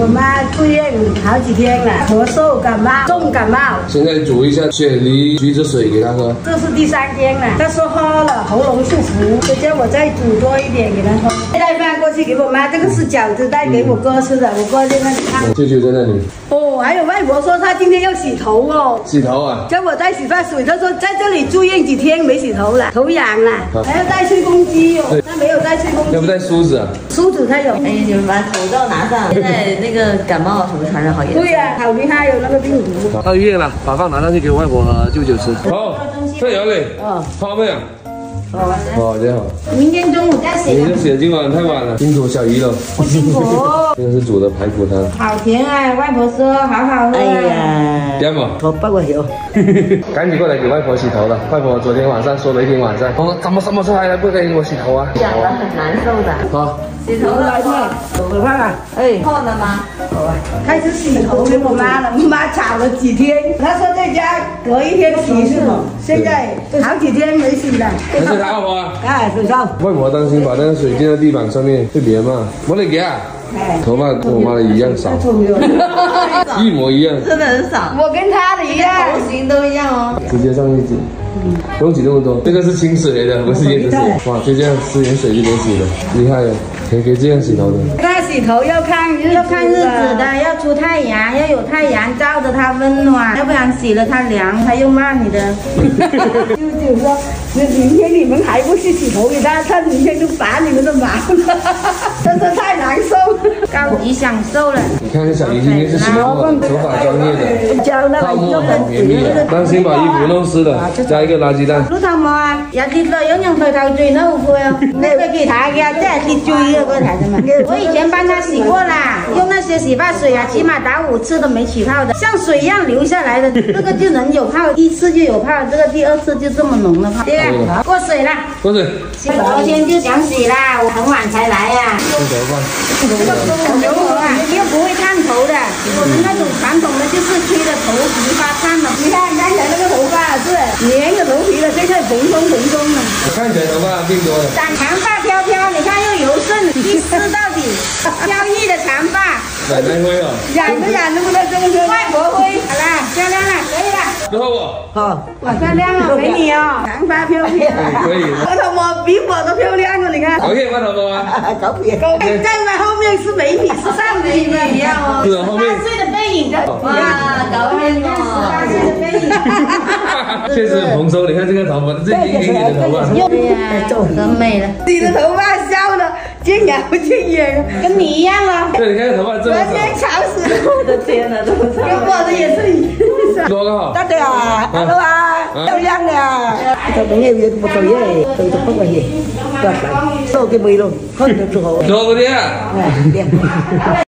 我妈住院好几天了，咳嗽、感冒，重感冒。现在煮一下雪梨橘子水给她喝。这是第3天了，她说喝了喉咙不服，就叫我再煮多一点给她喝。带饭过去给我妈，这个是饺子带给我哥吃的，我哥在那里看。舅舅在那里。哦，还有外婆说她今天要洗头哦。洗头啊？叫我带洗发水，她说在这里住院几天没洗头了，头痒了，还要带吹风机哦。她没有带吹风机。要不带梳子啊？梳子她有。哎，你们把口罩拿上，现在那个感冒什么传染好严重。对呀，好厉害有那个病毒。到医院了，把饭拿上去给外婆和舅舅吃。好，这有嘞。泡面。好，这好。明天中午再写。明天写，今晚太晚了，辛苦小姨了。不辛苦。这个是煮的排骨汤。好甜啊！外婆说好好喝。哎呀，点嘛？我不过有。赶紧过来给外婆洗头了。外婆昨天晚上说了一天晚上，我说怎么什么时候还不给我洗头啊？讲得很难受的。好。洗头来嘛，我看看，泡了吗？好啊，开始洗头给我妈了，我妈吵了几天，她说在家隔一天洗是吗？现在好几天没洗了。还是他外婆啊？哎，手上。外婆担心把那个水溅在地板上面，被别人骂。我来给啊。头发跟我妈的一样少，一模一样，真的很少。我跟她的一样，头型都一样哦。直接上一挤，不用挤那么多。这个是清水的，不是椰子水。哇，就这样吃点水就能洗了，厉害了，可以这样洗头的。那洗头要看日子的，要出太阳，要有太阳照着它温暖，要不然洗了它凉，它又骂你的。舅舅说，那明天你们还不去洗头给他，他明天就拔你们的毛了，真是太难受。高级享受了。你看这小姨今天是洗过的，手法专业的，泡沫好绵密，担心把衣服弄湿了，加一个垃圾袋。碌頭毛啊，有跌落有人抬頭最都會啊，你佢其他嘅真係跌最嘅嗰台啫嘛。我以前幫他洗過啦，用那些洗發水啊，起碼打5次都沒起泡的，像水一樣流下來的，這個就能有泡，1次就有泡，這個第2次就這麼濃的泡。對啊，過水啦。過水。昨天就想洗啦，我很晚才來呀。燙頭髮。油頭啊，又不會燙頭的，我們那種傳統的就是吹的頭皮發燙了。你看剛才那個頭髮是連着頭皮的，現在蓬鬆的。看起來頭髮變多了。長髮飄飄，你看又柔順，一絲到底，飄逸的長髮。奶奶灰哦。染的不得這麼多。外婆灰，好啦，漂亮了，可以了。最後我。好，哇，漂亮哦，美女哦，長髮飄飄。可以。我頭髮比我都漂亮哦，你看。OK，我頭髮啊。狗屁。在我後面是美女，是上美女一樣哦。是後面。18歲的背影。哇，搞面哦。18歲的背影。確實很蓬鬆，你看這個頭髮，這圓圓的頭髮。對呀，很美了。你的頭髮笑的見牙不見眼，跟你一樣啊。對，你看頭髮這麼少。吵死了！我的天哪，這麼長。跟我的也是一樣。多個好。得的啊，好啊，漂亮的啊。就等於một tuổi ấy, tôi không có gì. Tôi cái mì luôn, không được hổ. Đồ của đi à?